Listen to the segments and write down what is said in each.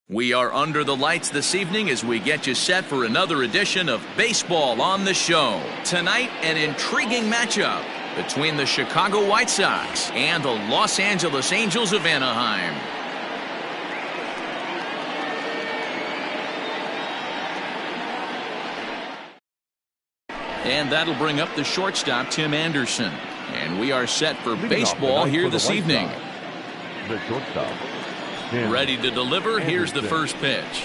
We are under the lights this evening as we get you set for another edition of Baseball on the Show. Tonight, an intriguing matchup between the Chicago White Sox and the Los Angeles Angels of Anaheim. And that'll bring up the shortstop, Tim Anderson. And we are set for baseball here this evening. The shortstop. Ready to deliver. Here's the first pitch.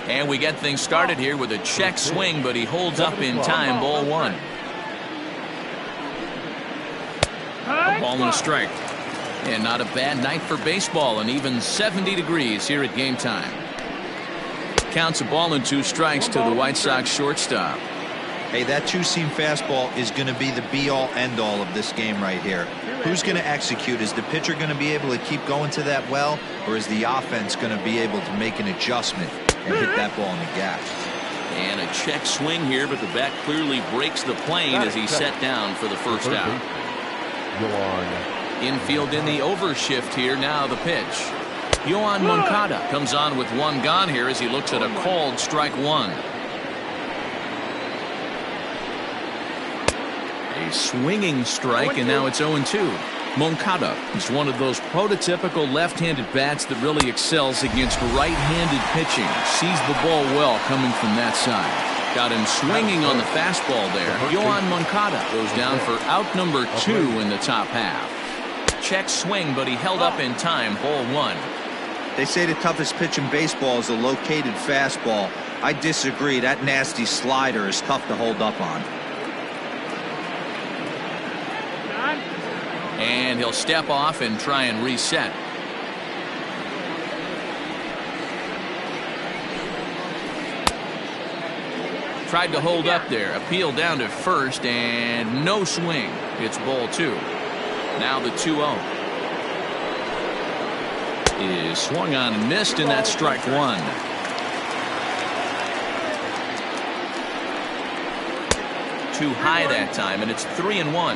And we get things started here with a check swing, but he holds up in time. Ball one. A ball and a strike. And not a bad night for baseball, and even 70 degrees here at game time. Counts a ball and 2 strikes to the White Sox shortstop. Hey, that two-seam fastball is going to be the be-all, end-all of this game right here. Who's going to execute? Is the pitcher going to be able to keep going to that well, or is the offense going to be able to make an adjustment and hit that ball in the gap? And a check swing here, but the bat clearly breaks the plane as he's set down for the first out. Infield in the overshift here. Now the pitch. Yoan Moncada comes on with 1 gone here as he looks at a called strike 1. A swinging strike, and now it's 0-2. Moncada is one of those prototypical left-handed bats that really excels against right-handed pitching. Sees the ball well coming from that side. Got him swinging on the fastball there. Yoan Moncada goes down for out number 2 in the top half. Check swing, but he held up in time. Ball 1. They say the toughest pitch in baseball is a located fastball. I disagree. That nasty slider is tough to hold up on. And he'll step off and try and reset. Tried to hold up there. Appeal down to first, and no swing. It's ball 2. Now the 2-0. Is swung on and missed, and that's strike 1. Too high that time, and it's 3-1.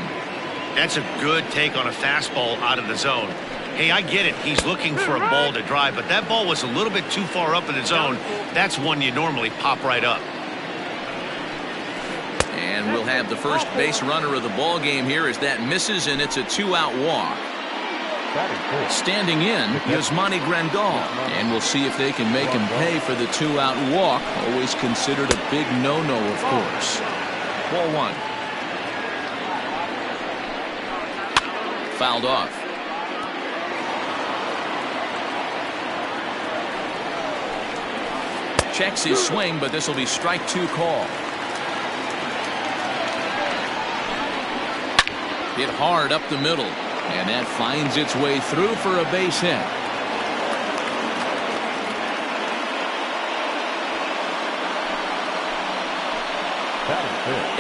That's a good take on a fastball out of the zone. Hey, I get it. He's looking for a ball to drive, but that ball was a little bit too far up in the zone. That's one you normally pop right up. And we'll have the first base runner of the ball game here as that misses, and it's a 2-out walk. Standing in, Yasmani Grandal. And we'll see if they can make him pay for the 2-out walk. Always considered a big no-no, of course. Ball 1. Fouled off. Checks his swing, but this will be strike 2 call. Hit hard up the middle, and that finds its way through for a base hit.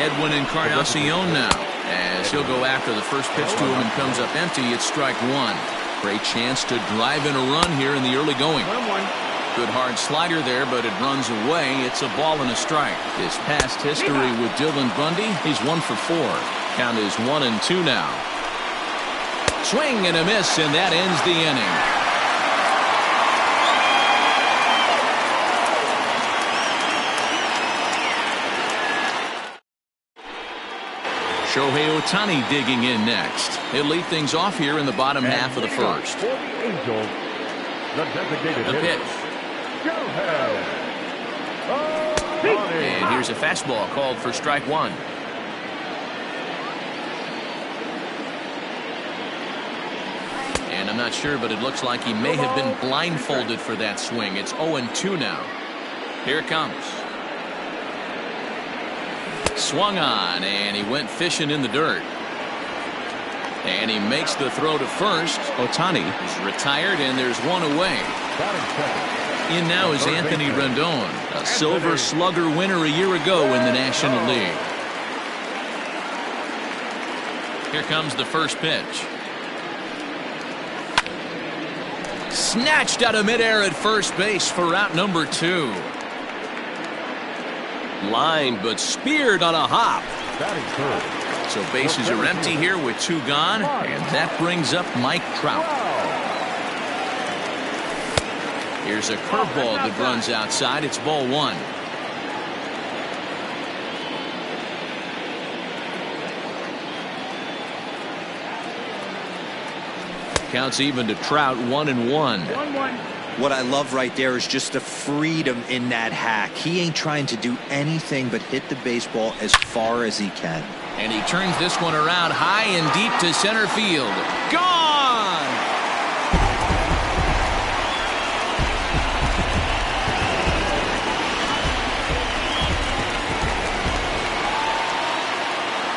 Edwin Encarnacion now, as he'll go after the first pitch to him and comes up empty. It's strike 1. Great chance to drive in a run here in the early going. Good hard slider there, but it runs away. It's a ball and a strike. His past history with Dylan Bundy, he's 1 for 4. Count is 1-2 now. Swing and a miss, and that ends the inning. Shohei Ohtani digging in next. He'll lead things off here in the bottom half of the first. The pitch. And here's a fastball called for strike 1. And I'm not sure, but it looks like he may have been blindfolded for that swing. It's 0-2 now. Here it comes. Swung on, and he went fishing in the dirt. And he makes the throw to first. Ohtani is retired, and there's one away. In now is Anthony Rendon, a Silver Slugger winner a year ago in the National League. Here comes the first pitch. Snatched out of midair at first base for out number 2. Line, but speared on a hop. So bases are empty here with 2 gone, and that brings up Mike Trout. Here's a curveball that runs outside. It's ball 1. Counts even to Trout, 1-1. What I love right there is just the freedom in that hack. He ain't trying to do anything but hit the baseball as far as he can. And he turns this one around high and deep to center field. Gone!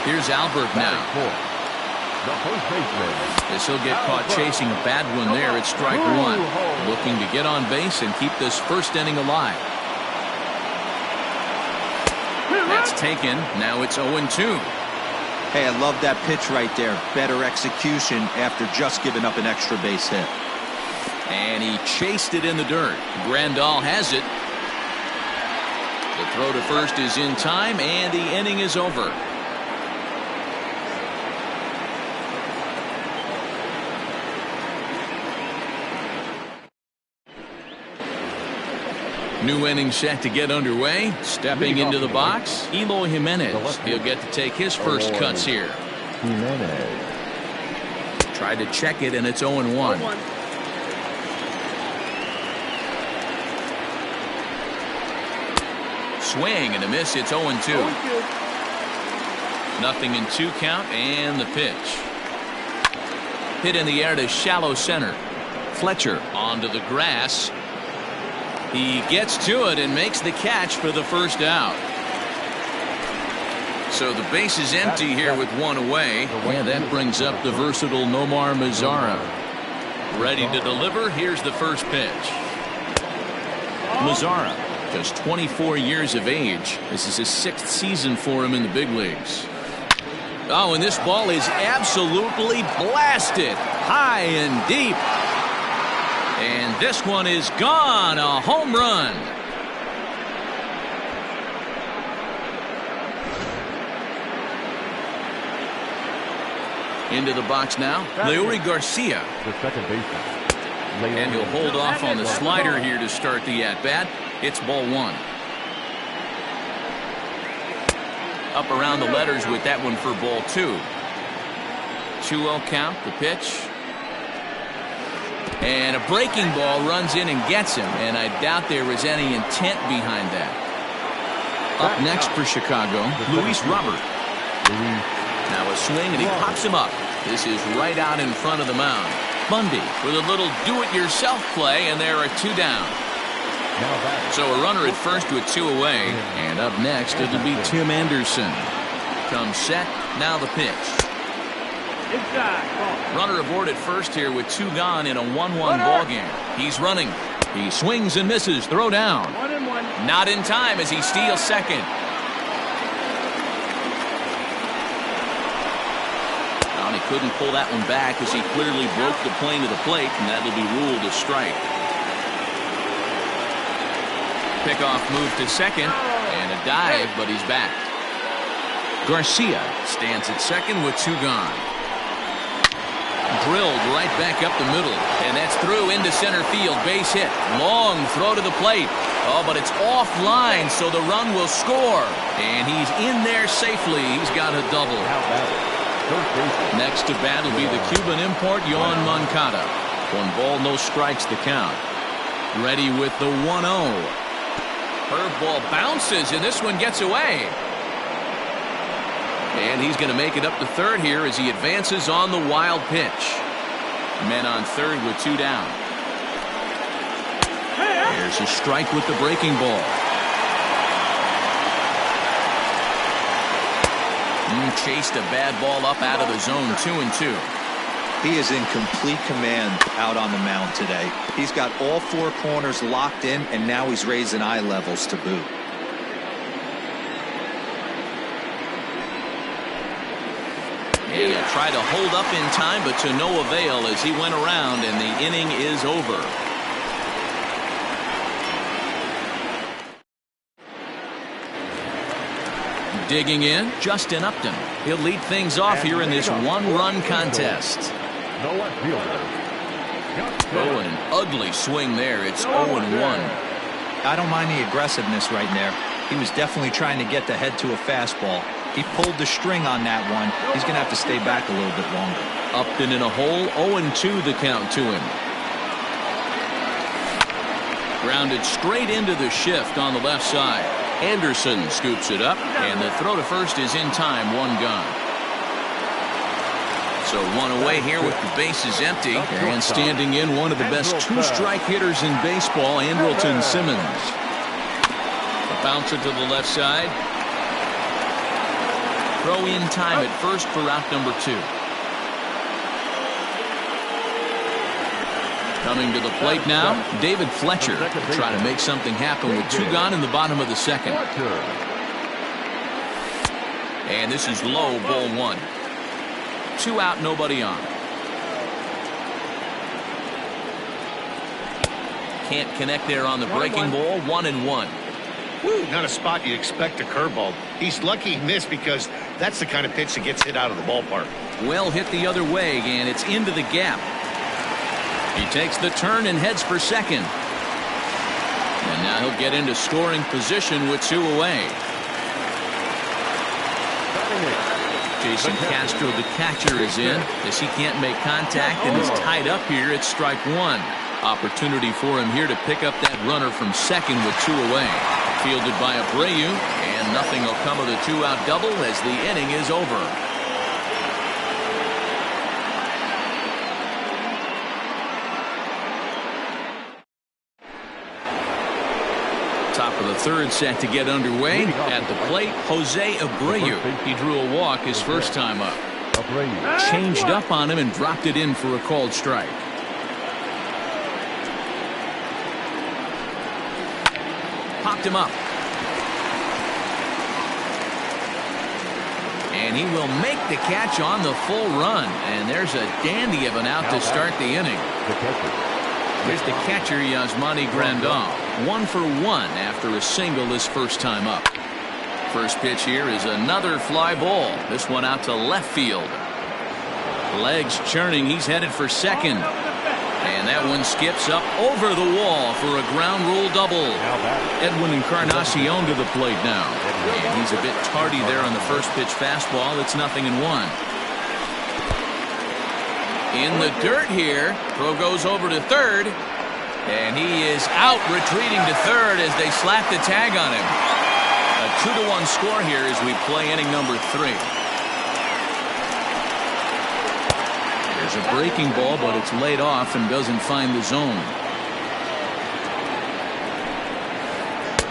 Here's Albert now. This will get caught chasing a bad one there. It's strike 1. Looking to get on base and keep this first inning alive. That's taken. Now it's 0-2. Hey, I love that pitch right there. Better execution after just giving up an extra base hit. And he chased it in the dirt. Grandal has it. The throw to first is in time, and the inning is over. New inning set to get underway. Stepping into the box, Eloy Jimenez. He'll get to take his first cuts here. Tried to check it, and it's 0-1. Swing and a miss. It's 0-2. Nothing in 2 count, and the pitch. Hit in the air to shallow center. Fletcher onto the grass. He gets to it and makes the catch for the first out. So the base is empty here with 1 away. And that brings up the versatile Nomar Mazara. Ready to deliver. Here's the first pitch. Mazara, just 24 years of age. This is his 6th season for him in the big leagues. Oh, and this ball is absolutely blasted. High and deep. And this one is gone. A home run. Into the box now, Leury Garcia. The second baseman. And he'll hold off on the slider here to start the at-bat. It's ball 1. Up around the letters with that one for ball 2. 2-0 count, the pitch. And a breaking ball runs in and gets him, and I doubt there was any intent behind that. Up next for Chicago, Luis Robert. Now a swing, and he pops him up. This is right out in front of the mound. Bundy with a little do-it-yourself play, and there are 2 down. So a runner at first with 2 away, and up next it'll be Tim Anderson. Comes set, now the pitch. Runner aboard at first here with 2 gone in a 1-1 ball game. He's running. He swings and misses. Throw down. Not in time as he steals second. Well, he couldn't pull that one back as he clearly broke the plane of the plate, and that'll be ruled a strike. Pickoff move to second, and a dive, but he's back. Garcia stands at second with 2 gone. Drilled right back up the middle, and that's through into center field. Base hit. Long throw to the plate. Oh, but it's offline, so the run will score. And he's in there safely. He's got a double. Next to bat will be the Cuban import, Yoan Moncada. 1 ball, no strikes to count. Ready with the 1-0. Curveball bounces, and this one gets away. And he's going to make it up to third here as he advances on the wild pitch. Men on third with 2 down. There's a strike with the breaking ball. Chased a bad ball up out of the zone. 2-2. He is in complete command out on the mound today. He's got all four corners locked in, and now he's raising eye levels to boot. And he'll try to hold up in time, but to no avail as he went around, and the inning is over. Digging in, Justin Upton. He'll lead things off here in this one-run contest. The left fielder. Oh, an ugly swing there. It's 0-1. I don't mind the aggressiveness right there. He was definitely trying to get the head to a fastball. He pulled the string on that one. He's going to have to stay back a little bit longer. Upton in a hole. 0-2 the count to him. Grounded straight into the shift on the left side. Anderson scoops it up, and the throw to first is in time. 1 gone. So 1 away here with the bases empty, and standing in one of the best 2-strike hitters in baseball, Andrelton Simmons. A bouncer to the left side. Throw in time at first for out number 2. Coming to the plate now, David Fletcher will try to make something happen with 2 gone in the bottom of the second. And this is low, ball 1. 2 out, nobody on. Can't connect there on the breaking ball. 1-1. Woo, not a spot you'd expect a curveball. He's lucky he missed because that's the kind of pitch that gets hit out of the ballpark. Well hit the other way, and it's into the gap. He takes the turn and heads for second. And now he'll get into scoring position with 2 away. Jason Castro, the catcher, is in as he can't make contact and is tied up here at strike 1. Opportunity for him here to pick up that runner from second with 2 away. Fielded by Abreu, and nothing will come of the 2-out double as the inning is over. Top of the third set to get underway. At the plate, Jose Abreu. He drew a walk his first time up. Changed up on him and dropped it in for a called strike. Popped him up. And he will make the catch on the full run. And there's a dandy of an out to start the inning. Here's the catcher, Yasmani Grandal. 1 for 1 after a single his first time up. First pitch here is another fly ball. This one out to left field. Legs churning. He's headed for second. And that one skips up over the wall for a ground rule double. Edwin Encarnacion to the plate now. And he's a bit tardy there on the first pitch fastball. It's 0-1. In the dirt here. Throw goes over to third. And he is out, retreating to third as they slap the tag on him. A 2-1 score here as we play inning number 3. There's a breaking ball, but it's laid off and doesn't find the zone.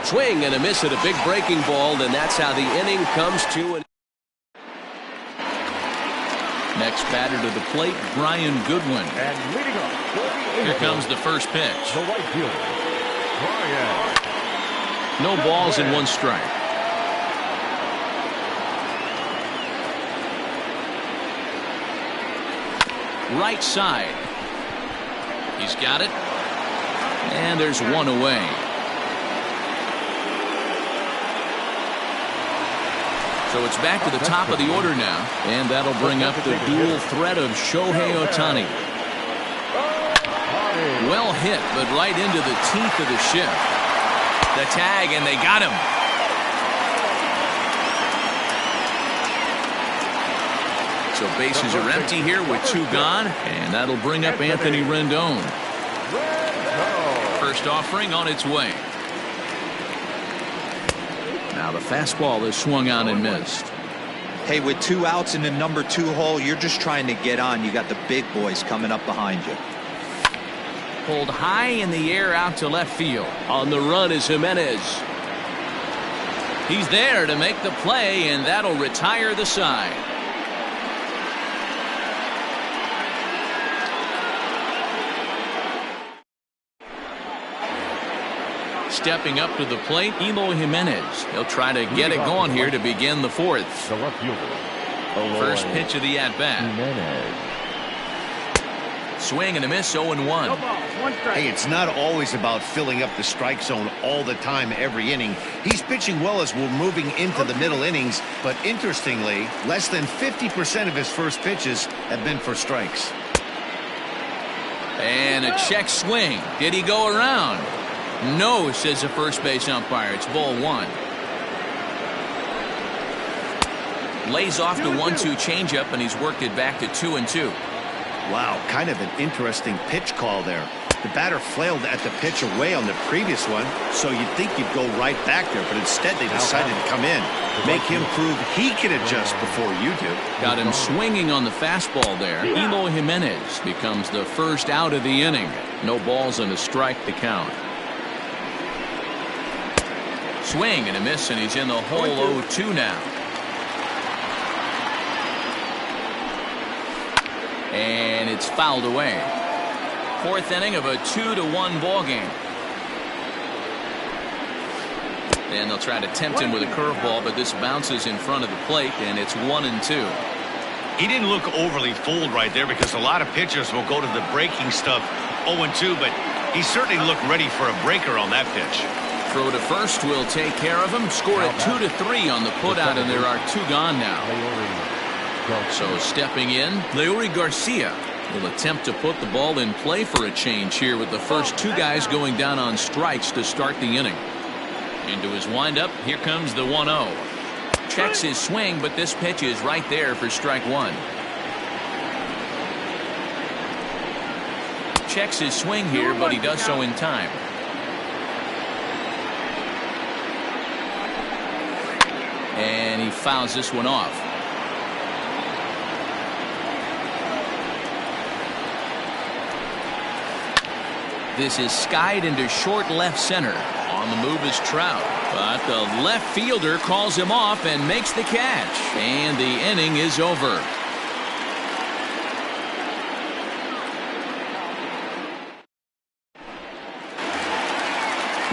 Swing and a miss at a big breaking ball, and that's how the inning comes to an. Next batter to the plate, Brian Goodwin. And leading up, here comes the first pitch. the right fielder, Brian. No balls and 1 strike. Right side. He's got it. And there's 1 away. So it's back to the top of the order now. And that'll bring up the dual threat of Shohei Ohtani. Well hit, but right into the teeth of the shift. The tag, and they got him. So bases are empty here with 2 gone, and that'll bring up Anthony Rendon. First offering on its way. Now the fastball is swung on and missed. Hey, with 2 outs in the number 2 hole, you're just trying to get on. You got the big boys coming up behind you. Pulled high in the air out to left field. On the run is Jimenez. He's there to make the play, and that'll retire the side. Stepping up to the plate, Eloy Jimenez. He'll try to get it going here to begin the fourth. The left fielder. First pitch of the at-bat. Swing and a miss, 0-1. Hey, it's not always about filling up the strike zone all the time every inning. He's pitching well as we're moving into the middle innings, but interestingly, less than 50% of his first pitches have been for strikes. And a check swing. Did he go around? No, says the first base umpire. It's ball one. Lays off the 1-2 changeup, and he's worked it back to 2-2. Wow, kind of an interesting pitch call there. The batter flailed at the pitch away on the previous one, so you'd think you'd go right back there, but instead they decided to come in. Make him prove he can adjust before you do. Got him swinging on the fastball there. Eloy Jimenez becomes the first out of the inning. No balls and a strike to count. Swing and a miss, and he's in the hole 0-2 now. And it's fouled away. Fourth inning of a 2-1 ball game. And they'll try to tempt him with a curveball, but this bounces in front of the plate, and it's 1-2. He didn't look overly fooled right there because a lot of pitchers will go to the breaking stuff 0-2, but he certainly looked ready for a breaker on that pitch. Throw to first will take care of him. Score at 2-3 on the putout, and there are two gone now. So stepping in, Leury Garcia will attempt to put the ball in play for a change here with the first two guys going down on strikes to start the inning. Into his windup, here comes the 1-0. Checks his swing, but this pitch is right there for strike one. Checks his swing here, but he does so in time. And he fouls this one off. This is skied into short left center. On the move is Trout, but the left fielder calls him off and makes the catch, and the inning is over.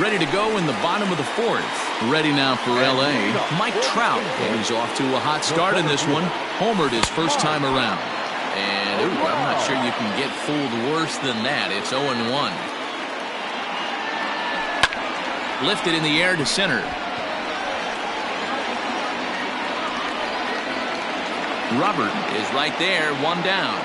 Ready to go in the bottom of the fourth. Ready now for L.A. Mike Trout, and he's off to a hot start in this one. Homered his first time around. And ooh, I'm not sure you can get fooled worse than that. It's 0-1. Lifted in the air to center. Robert is right there, one down.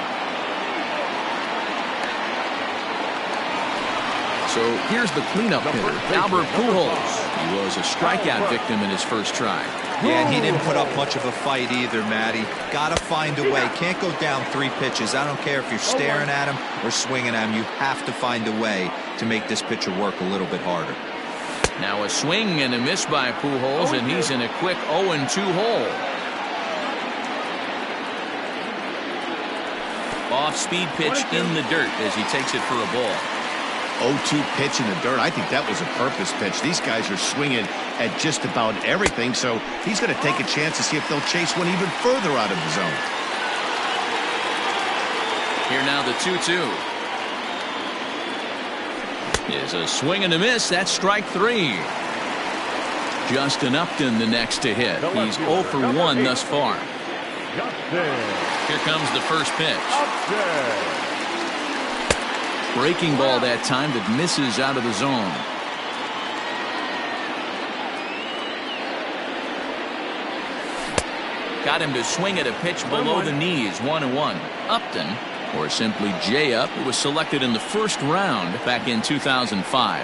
So here's the cleanup hitter, Albert Pujols. He was a strikeout victim in his first try. Yeah, and he didn't put up much of a fight either, Matty. Got to find a way. Can't go down 3 pitches. I don't care if you're staring at him or swinging at him. You have to find a way to make this pitcher work a little bit harder. Now a swing and a miss by Pujols, and he's in a quick 0-2 hole. Off-speed pitch in the dirt as he takes it for a ball. 0-2 pitch in the dirt. I think that was a purpose pitch. These guys are swinging at just about everything, so he's going to take a chance to see if they'll chase one even further out of the zone. Here now the 2-2. Is a swing and a miss. That's strike 3. Justin Upton the next to hit. He's 0 for 1 thus far. Here comes the first pitch. Breaking ball that time that misses out of the zone. Got him to swing at a pitch below the knees. 1-1. Upton, or simply J-Up, who was selected in the first round back in 2005.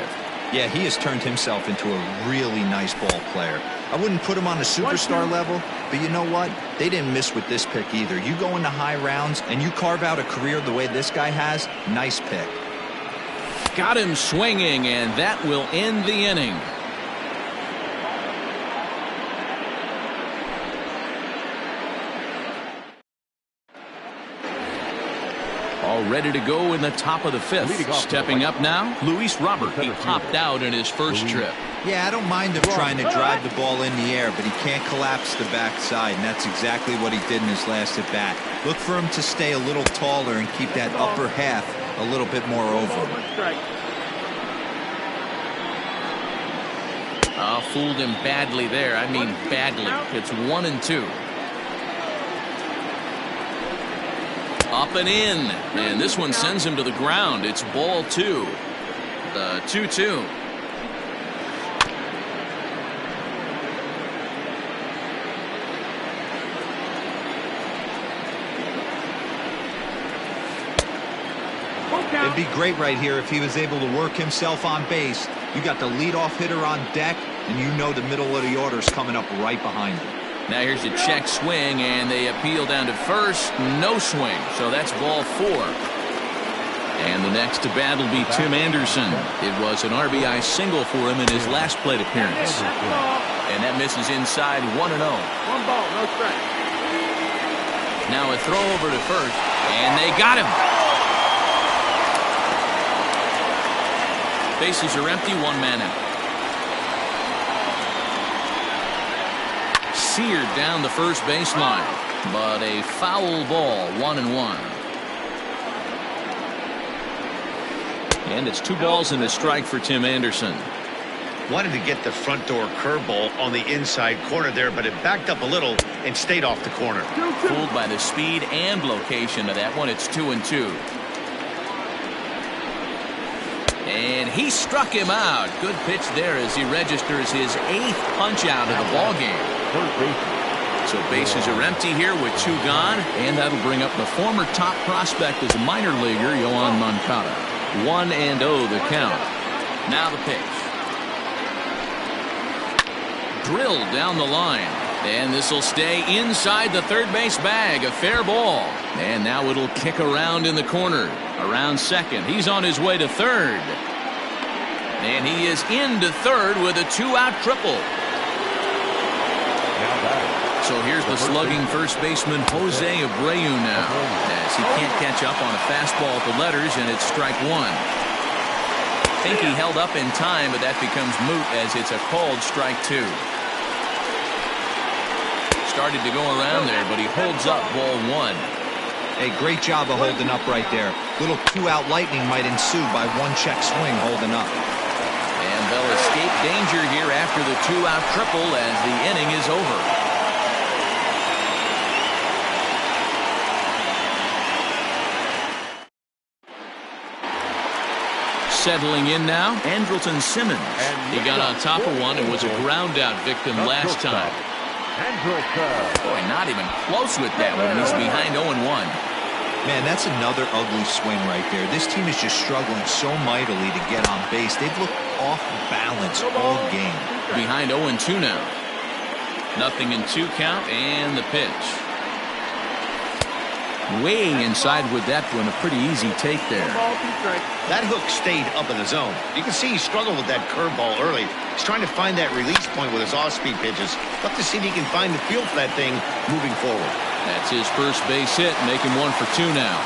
Yeah, he has turned himself into a really nice ball player. I wouldn't put him on a superstar level, but you know what? They didn't miss with this pick either. You go into high rounds and you carve out a career the way this guy has, nice pick. Got him swinging, and that will end the inning. All All ready to go in the top of the fifth. Stepping up now, Luis Robert. He popped out in his first trip. Yeah, I don't mind him trying to drive the ball in the air, but he can't collapse the backside, and that's exactly what he did in his last at bat. Look for him to stay a little taller and keep that upper half a little bit more over. Fooled him badly there. I mean badly. It's 1-2. Up and in. And this one sends him to the ground. It's ball 2. The 2-2. It'd be great right here if he was able to work himself on base. You got the leadoff hitter on deck, and you know the middle of the order's coming up right behind him. Now here's a check swing, and they appeal down to first. No swing, so that's ball 4. And the next to bat will be Tim Anderson. It was an RBI single for him in his last plate appearance. And that misses inside 1-0. 1 ball, no strike. Now a throw over to first, and they got him. Bases are empty, 1 man out. Seared down the first baseline, but a foul ball, 1-1. And it's 2 balls and a strike for Tim Anderson. Wanted to get the front door curveball on the inside corner there, but it backed up a little and stayed off the corner. Fooled by the speed and location of that one. It's 2-2. And he struck him out. Good pitch there as he registers his 8th punch out of the ball game. So bases are empty here with 2 gone, and that'll bring up the former top prospect as a minor leaguer, Yoan Moncada. 1-0 the count. Now the pitch. Drilled down the line, and this will stay inside the third base bag. A fair ball, and now it'll kick around in the corner. Around second. He's on his way to third. And he is into third with a 2-out triple. So here's the slugging first baseman Jose Abreu now, as he can't catch up on a fastball at the letters, and it's strike 1. I think he held up in time, but that becomes moot as it's a called strike 2. Started to go around there, but he holds up ball 1. Hey, great job of holding up right there. Little 2-out lightning might ensue by 1 check swing holding up. And they'll escape danger here after the 2-out triple as the inning is over. Settling in now, Andrelton Simmons. He got on top of one and was a ground-out victim last time. Boy, not even close with that one. He's behind 0-1. Man, that's another ugly swing right there. This team is just struggling so mightily to get on base. They've looked off balance all game. Behind 0-2 now. 0-2 count, and the pitch. Way inside with that one. A pretty easy take there. That hook stayed up in the zone. You can see he struggled with that curveball early. He's trying to find that release point with his off-speed pitches. Love to see if he can find the feel for that thing moving forward. That's his first base hit, making 1 for 2 now.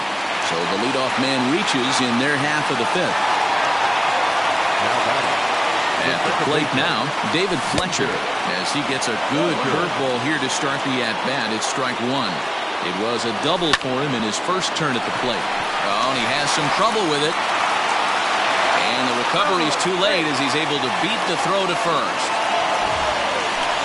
So the leadoff man reaches in their half of the 5th. At the plate now, David Fletcher, as he gets a good curveball here to start the at-bat. It's strike 1. It was a double for him in his first turn at the plate. Oh, and he has some trouble with it. And the recovery's too late as he's able to beat the throw to first.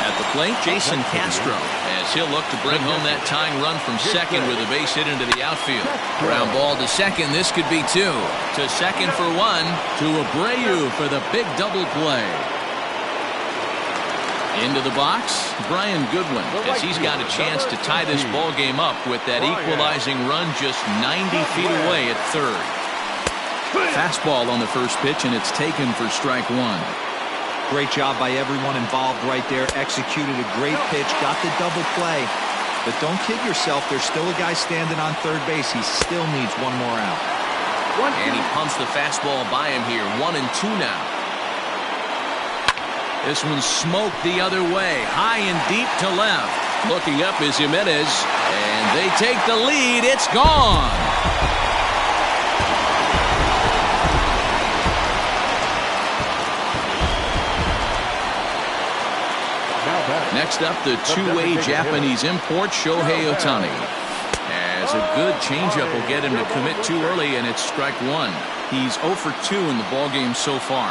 At the plate, Jason Castro, as he'll look to bring home that tying run from second with a base hit into the outfield. Ground ball to second. This could be 2. To second for 1. To Abreu for the big double play. Into the box, Brian Goodwin, as he's got a chance to tie this ball game up with that equalizing run just 90 feet away at third. Fastball on the first pitch, and it's taken for strike 1. Great job by everyone involved right there. Executed a great pitch, got the double play. But don't kid yourself, there's still a guy standing on third base. He still needs 1 more out. And he pumps the fastball by him here. 1-2 now. This one's smoked the other way, high and deep to left. Looking up is Jimenez, and they take the lead. It's gone. Next up, the two-way Japanese import, Shohei Ohtani. As a good changeup will get him to commit too early, and it's strike one. He's 0 for 2 in the ballgame so far.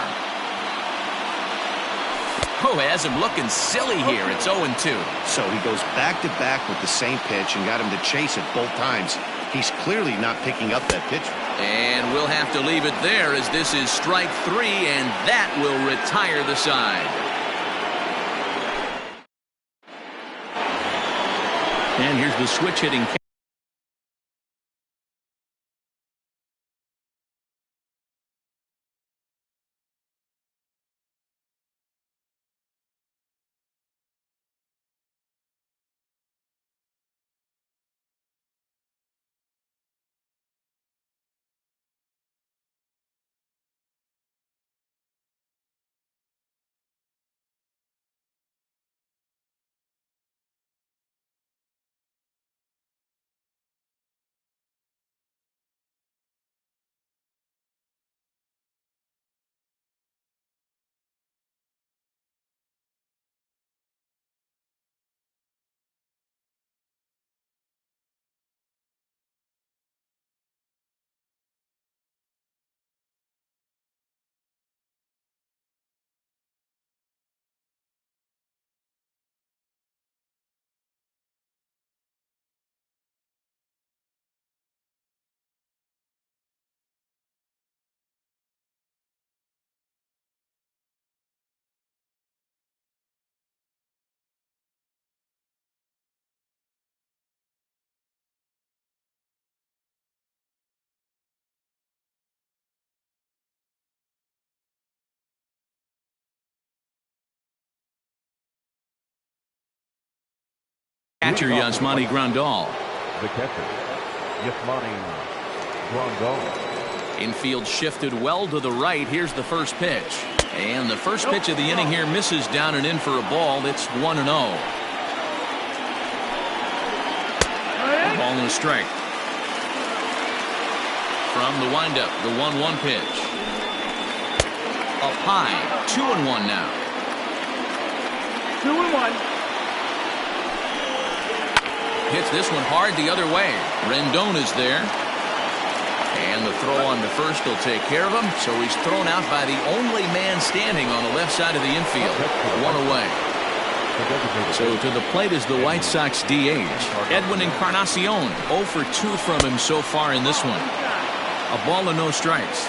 Oh, has him looking silly here. It's 0-2. So he goes back-to-back with the same pitch and got him to chase it both times. He's clearly not picking up that pitch. And we'll have to leave it there as this is strike 3, and that will retire the side. And here's the switch hitting. Catcher Yasmani Grandal. The catcher, Yasmani Grandal. Infield shifted well to the right. Here's the first pitch. And the first pitch of the inning here misses down and in for a ball. It's 1-0. A ball and a strike. From the windup, the 1-1 pitch. Up high, 2-1 now. 2-1. Hits this one hard the other way. Rendon is there. And the throw on to first will take care of him. So he's thrown out by the only man standing on the left side of the infield. 1 away. So to the plate is the White Sox DH, Edwin Encarnacion. 0 for 2 from him so far in this one. A ball and no strikes.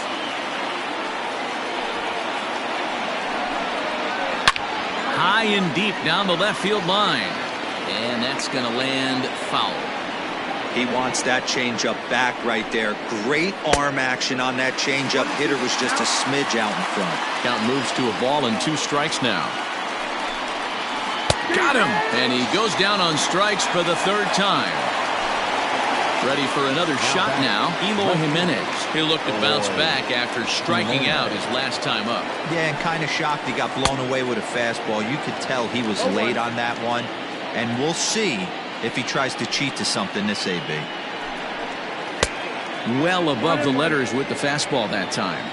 High and deep down the left field line. And that's going to land foul. He wants that changeup back right there. Great arm action on that changeup. Hitter was just a smidge out in front. Count moves to a ball and 2 strikes now. Got him. And he goes down on strikes for the 3rd time. Ready for another shot now. Eloy Jimenez. He'll look to bounce back after striking out his last time up. Yeah, and kind of shocked he got blown away with a fastball. You could tell he was late on that one. And we'll see if he tries to cheat to something this AB. Well above the letters with the fastball that time.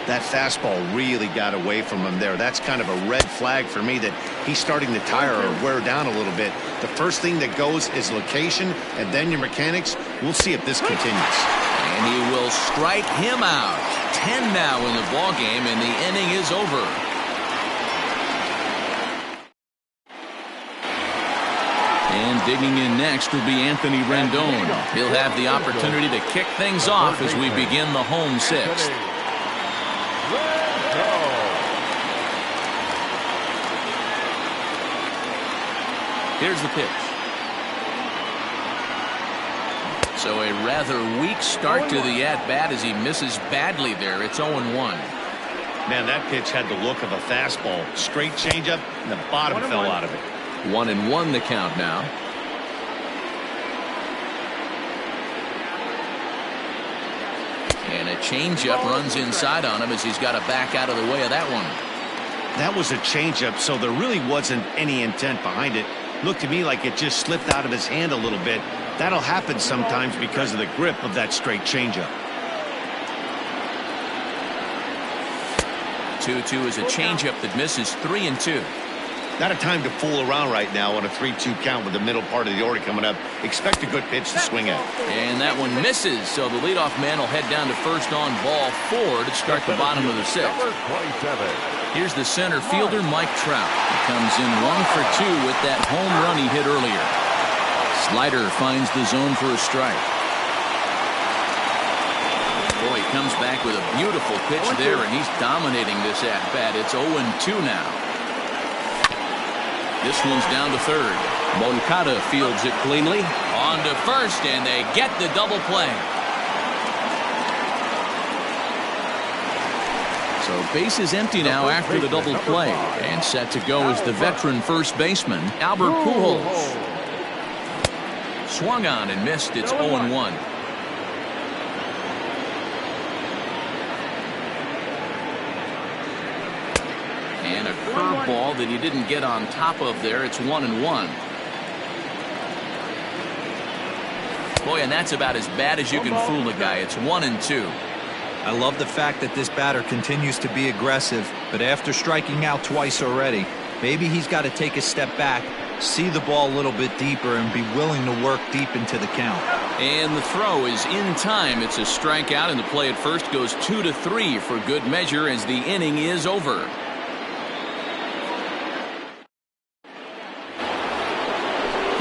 That fastball really got away from him there. That's kind of a red flag for me that he's starting to tire or wear down a little bit. The first thing that goes is location and then your mechanics. We'll see if this continues. And he will strike him out. 10 now in the ballgame, and the inning is over. And digging in next will be Anthony Rendon. He'll have the opportunity to kick things off as we begin the home 6th. Here's the pitch. So a rather weak start to the at-bat as he misses badly there. It's 0-1. Man, that pitch had the look of a fastball. Straight changeup, and the bottom fell out of it. 1-1 the count now. And a changeup runs inside on him as he's got to back out of the way of that one. That was a changeup, so there really wasn't any intent behind it. Looked to me like it just slipped out of his hand a little bit. That'll happen sometimes because of the grip of that straight changeup. 2-2 is a changeup that misses 3-2. Not a time to fool around right now on a 3-2 count with the middle part of the order coming up. Expect a good pitch to swing at. And that one misses, so the leadoff man will head down to first on ball 4 to start the bottom of the 6th. Here's the center fielder, Mike Trout. He comes in 1 for 2 with that home run he hit earlier. Slider finds the zone for a strike. Boy, he comes back with a beautiful pitch there, and he's dominating this at-bat. It's 0-2 now. This one's down to third. Moncada fields it cleanly. On to first, and they get the double play. So base is empty now after the double play. And set to go is the veteran first baseman, Albert Pujols. Swung on and missed. It's 0-1. And a curveball that he didn't get on top of there. It's 1-1. Boy, and that's about as bad as you can fool a guy. It's 1-2. I love the fact that this batter continues to be aggressive, but after striking out twice already, maybe he's got to take a step back, see the ball a little bit deeper, and be willing to work deep into the count. And the throw is in time. It's a strikeout, and the play at first goes 2-3 for good measure as the inning is over.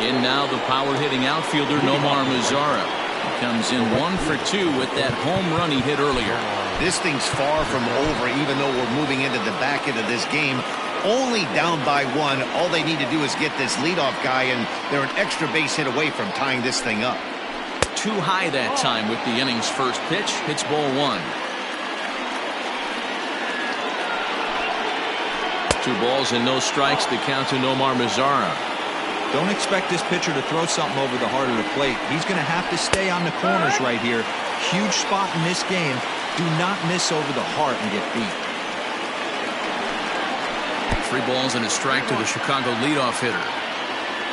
In now the power-hitting outfielder Nomar Mazara. He comes in 1 for 2 with that home run he hit earlier. This thing's far from over, even though we're moving into the back end of this game. Only down by 1. All they need to do is get this leadoff guy, and they're an extra base hit away from tying this thing up. Too high that time with the inning's first pitch. Hits ball 1. 2 balls and no strikes to count to Nomar Mazara. Don't expect this pitcher to throw something over the heart of the plate. He's going to have to stay on the corners right here. Huge spot in this game. Do not miss over the heart and get beat. 3 balls and a strike to the Chicago leadoff hitter.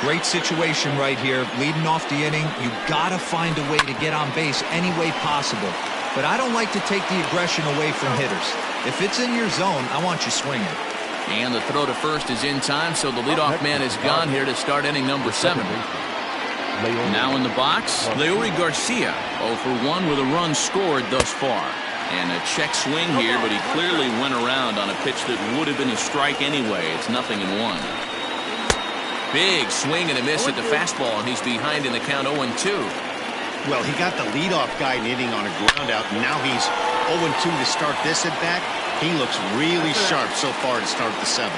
Great situation right here. Leading off the inning, you got to find a way to get on base any way possible. But I don't like to take the aggression away from hitters. If it's in your zone, I want you swinging. And the throw to first is in time, so the leadoff man is gone here to start inning number 7. Now in the box, Leury Garcia, 0 for 1 with a run scored thus far. And a check swing here, but he clearly went around on a pitch that would have been a strike anyway. It's 0-1. Big swing and a miss at the fastball, and he's behind in the count 0-2. Well, he got the leadoff guy hitting on a ground out, and now he's 0-2 to start this at bat. He looks really sharp so far to start the 7th.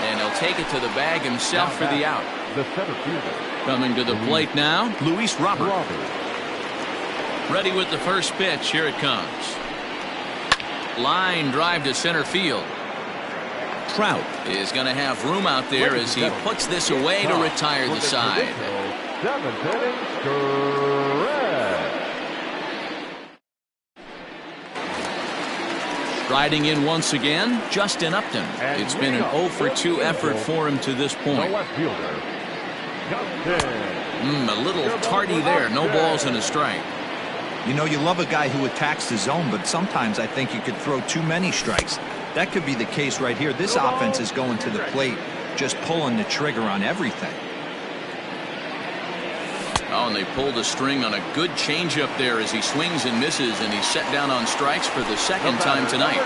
And he'll take it to the bag himself for the out. The center fielder. Coming to the plate now, Luis Robert. Ready with the first pitch. Here it comes. Line drive to center field. Trout is going to have room out there as he puts this away to retire the side. 7th inning, correct. Riding in once again, Justin Upton. It's been an 0 for 2 effort for him to this point. A little tardy there. No balls and a strike. You know, you love a guy who attacks the zone, but sometimes I think you could throw too many strikes. That could be the case right here. This offense is going to the plate, just pulling the trigger on everything. Oh, and they pulled a string on a good changeup there as he swings and misses, and he's set down on strikes for the 2nd time tonight.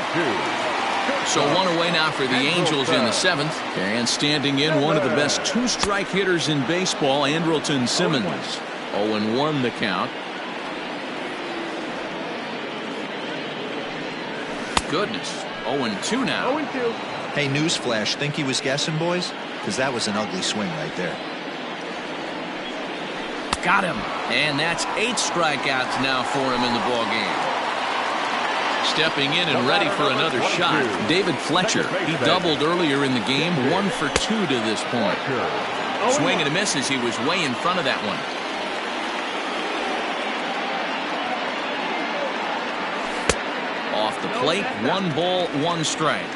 So 1 away now for the Angels in the 7th. And standing in, one of the best 2-strike hitters in baseball, Andrelton Simmons. 0-1 the count. Goodness, 0-2 now. Hey, newsflash, think he was guessing, boys? Because that was an ugly swing right there. Got him. And that's 8 strikeouts now for him in the ballgame. Stepping in and ready for another shot, David Fletcher. He doubled earlier in the game, 1 for 2 to this point. Swing and a miss as he was way in front of that one. Off the plate, 1 ball, 1 strike.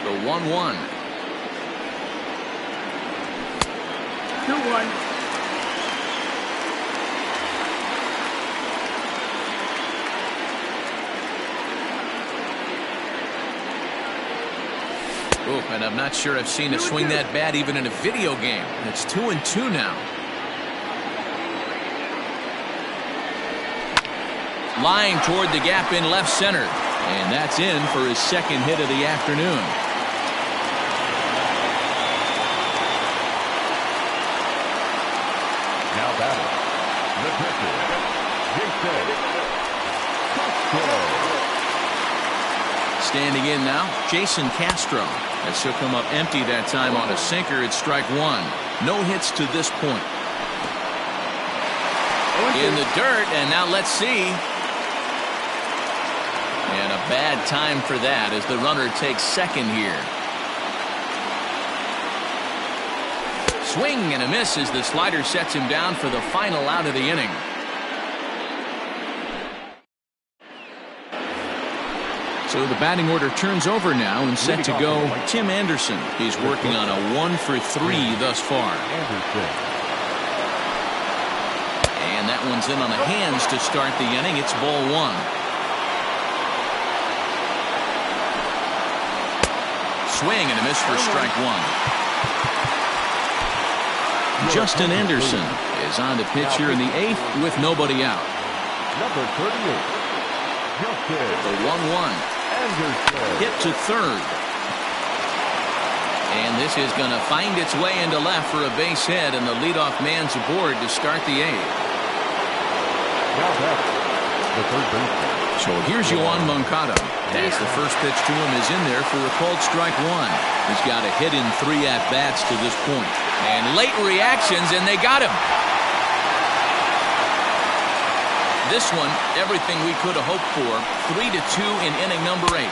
The 1-1. 2-1. Oh, and I'm not sure I've seen a swing that bad even in a video game. It's 2-2 now. Line toward the gap in left center. And that's in for his second hit of the afternoon. Now batting, the pitcher, Jason Castro. Standing in now, Jason Castro. As he'll come up empty that time on a sinker. It's strike one. No hits to this point. In the dirt, and now let's see. And a bad time for that as the runner takes second here. Swing and a miss as the slider sets him down for the final out of the inning. So the batting order turns over now and set to go Tim Anderson. He's working on a 1-for-3 thus far. And that one's in on the hands to start the inning. It's ball one. Swing and a miss for strike one. Justin Anderson is on to pitch here in the eighth with nobody out. Number 38, Justin The 1-1. Anderson. Hit to third. And this is going to find its way into left for a base hit, and the leadoff man's aboard to start the eighth. Now batting, the third baseman. So here's Yoan Moncada. As the first pitch to him is in there for a called strike one. He's got a hit in 3 at-bats to this point. And late reactions, and they got him. This one, everything we could have hoped for. 3-2 in inning number 8.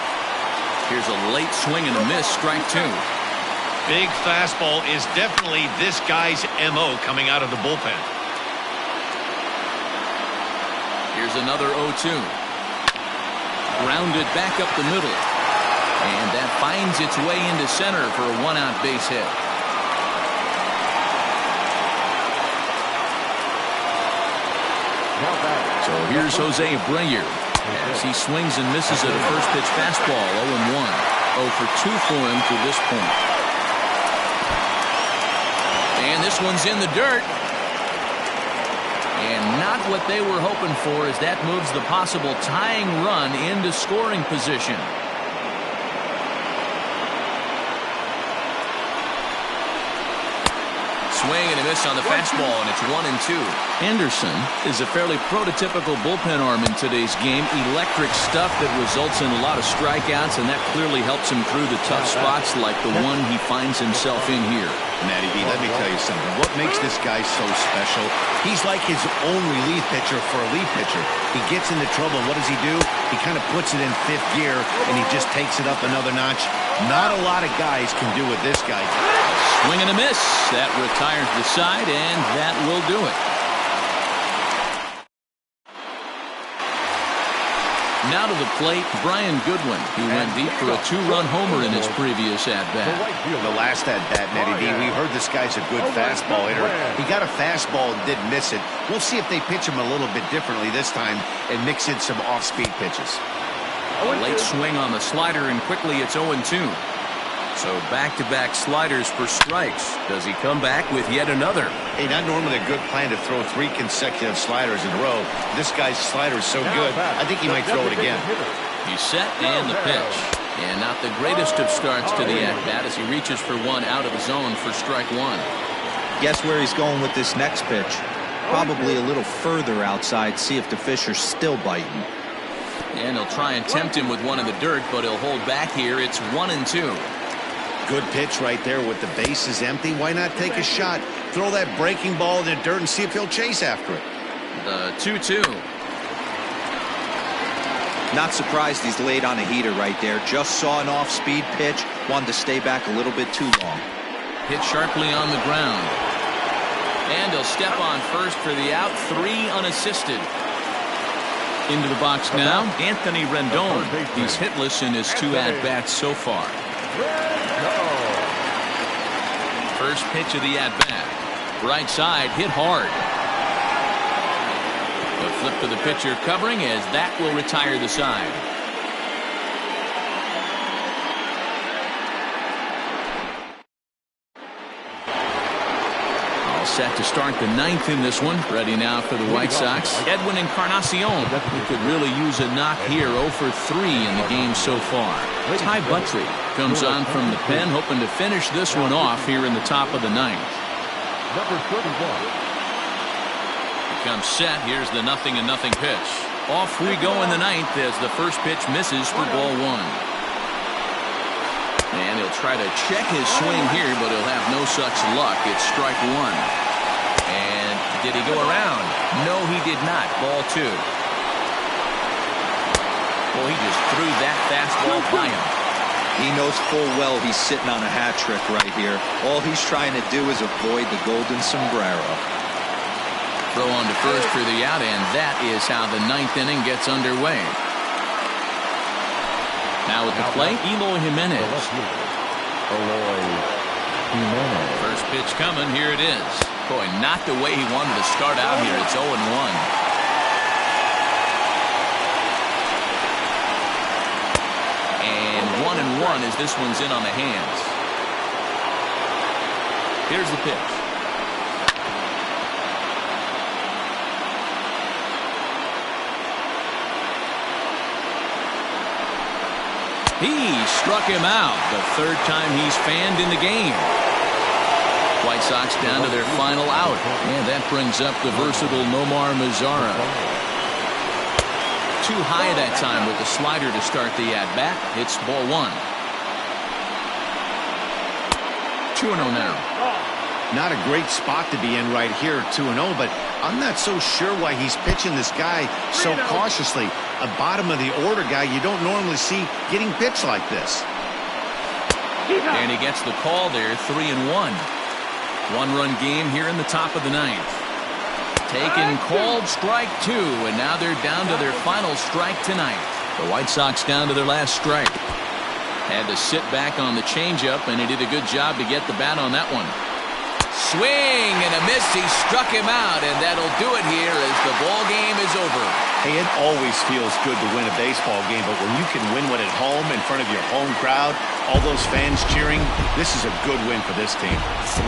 Here's a late swing and a miss, strike two. Big fastball is definitely this guy's MO coming out of the bullpen. Here's another 0-2. Grounded back up the middle. And that finds its way into center for a 1-out base hit. So here's Jose Abreu as he swings and misses at a first pitch fastball. 0-1. 0 for 2 for him to this point. And this one's in the dirt. And not what they were hoping for, as that moves the possible tying run into scoring position. Swing and a miss on the fastball, and it's 1-2. Anderson is a fairly prototypical bullpen arm in today's game. Electric stuff that results in a lot of strikeouts, and that clearly helps him through the tough spots like the one he finds himself in here. Matty B, let me tell you something. What makes this guy so special? He's like his own relief pitcher for a relief pitcher. He gets into trouble, and what does he do? He kind of puts it in 5th gear, and he just takes it up another notch. Not a lot of guys can do what this guy can. Swing and a miss. That retires the side, and that will do it. Now to the plate, Brian Goodwin, who went deep for a 2-run homer in his previous at-bat. The last at-bat, Matty D, we heard this guy's a good fastball hitter. He got a fastball and did miss it. We'll see if they pitch him a little bit differently this time and mix in some off-speed pitches. A late swing on the slider, and quickly it's 0-2. So back-to-back sliders for strikes. Does he come back with yet another? Hey, not normally a good plan to throw 3 consecutive sliders in a row. This guy's slider is so good, I think he might throw it again. He's set, and the pitch. And not the greatest of starts to the at-bat as he reaches for one out of the zone for strike one. Guess where he's going with this next pitch? Probably a little further outside, see if the fish are still biting. And he'll try and tempt him with one in the dirt, but he'll hold back here. It's 1-2. Good pitch right there with the bases empty. Why not take a shot? Throw that breaking ball in the dirt and see if he'll chase after it. The 2-2. Not surprised he's laid on a heater right there. Just saw an off-speed pitch. Wanted to stay back a little bit too long. Hit sharply on the ground. And he'll step on first for the out. 3 unassisted. Into the box now, Anthony Rendon. He's hitless in his 2 at-bats so far. First pitch of the at-bat. Right side, hit hard. The flip to the pitcher covering as that will retire the side. set to start the ninth in this one. Ready now for the White Sox. Edwin Encarnacion, who could really use a knock here. 0 for 3 in the game so far. Ty Buttrey comes on from the pen, hoping to finish this one off here in the top of the ninth. Number 31. Comes set. Here's the 0-0 pitch. Off we go in the ninth as the first pitch misses for ball 1. And he'll try to check his swing here, but he'll have no such luck. It's strike 1. And did he go around? No, he did not. Ball 2. Well, he just threw that fastball by him. He knows full well he's sitting on a hat trick right here. All he's trying to do is avoid the golden sombrero. Throw on to first for the out, and that is how the ninth inning gets underway. Now at the plate, Eloy Jimenez. First pitch coming. Here it is. Boy, not the way he wanted to start out here. It's 0-1. And 1-1 as this one's in on the hands. Here's the pitch. He struck him out the third time he's fanned in the game. White Sox down to their final out. And that brings up the versatile Nomar Mazara. Too high that time with the slider to start the at-bat. It's ball 1. 2-0 now. Not a great spot to be in right here, 2-0, but I'm not so sure why he's pitching this guy so cautiously. A bottom of the order guy you don't normally see getting pitched like this. And he gets the call there, 3-1. One-run game here in the top of the ninth. Taken, called, strike 2, and now they're down to their final strike tonight. The White Sox down to their last strike. Had to sit back on the changeup, and he did a good job to get the bat on that one. Swing and a miss. He struck him out, and that'll do it here as the ball game is over. Hey, it always feels good to win a baseball game, but when you can win one at home in front of your home crowd, all those fans cheering, this is a good win for this team.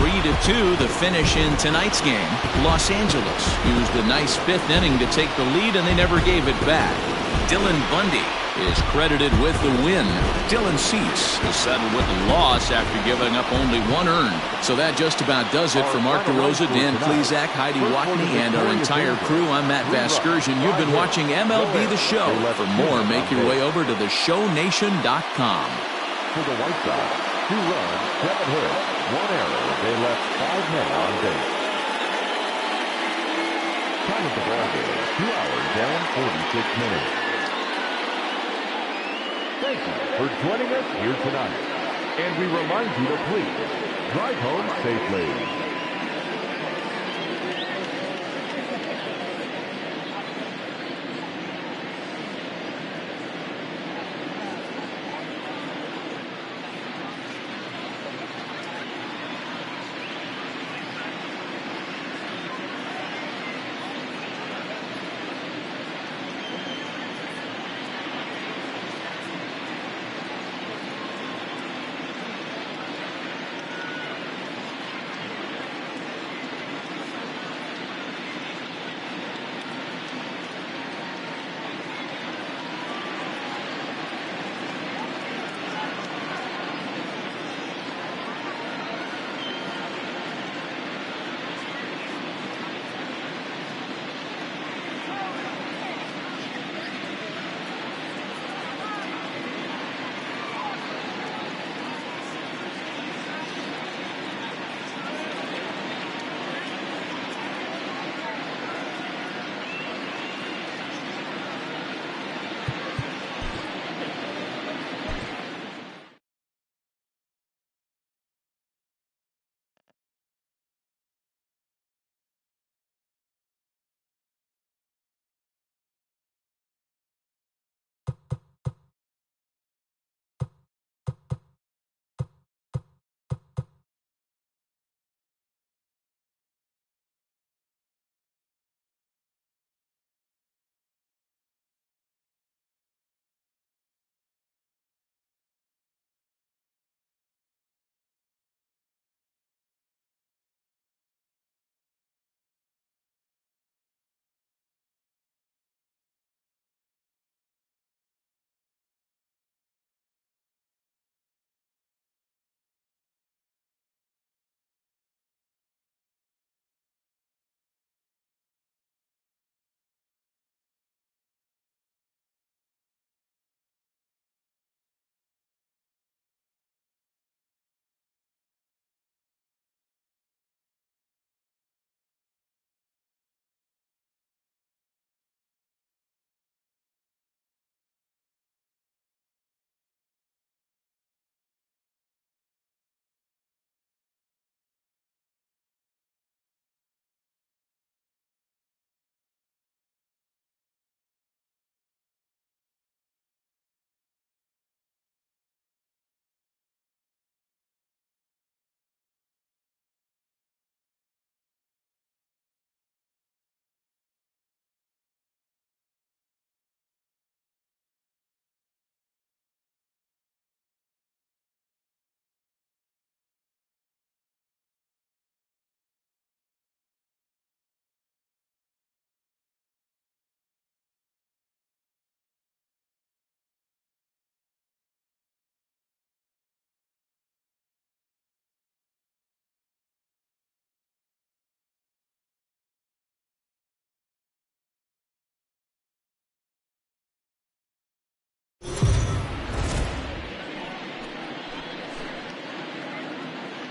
3-2 the finish in tonight's game. Los Angeles used a nice fifth inning to take the lead, and they never gave it back. Dylan Bundy is credited with the win. Dylan Cease is settled with the loss after giving up only 1 earned. So that just about does it for Mark DeRosa, Dan Plesac, Heidi Watney, and our entire crew. I'm Matt Vasgersian. You've been watching MLB The Show. For more, make your way over to theshownation.com. For the White Sox, 2 runs, 7 hits, 1 error. They left 5 men on base. Time of the ball game, 2 hours and 46 minutes. Thank you for joining us here tonight. And we remind you to please drive home safely.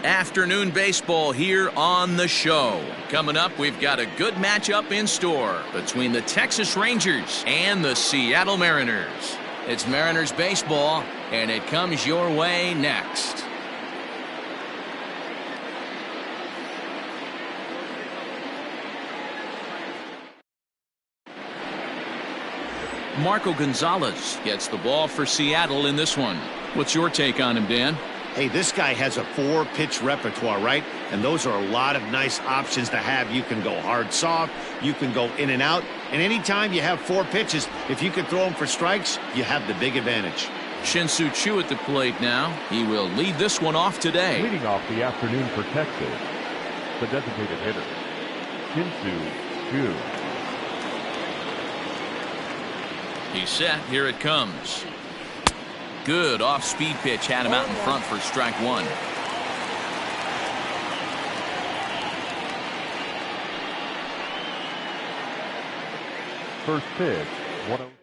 Afternoon baseball here on the show. Coming up, we've got a good matchup in store between the Texas Rangers and the Seattle Mariners. It's Mariners baseball, and it comes your way next. Marco Gonzalez gets the ball for Seattle in this one. What's your take on him, Dan? Hey, this guy has a 4-pitch repertoire, right? And those are a lot of nice options to have. You can go hard, soft. You can go in and out. And anytime you have 4 pitches, if you can throw them for strikes, you have the big advantage. Shin-Soo Choo at the plate now. He will lead this one off today. Leading off the afternoon for Texas, the designated hitter, Shin-Soo Choo. He's set. Here it comes. Good off-speed pitch. Had him out in front for strike one. First pitch, 1-0.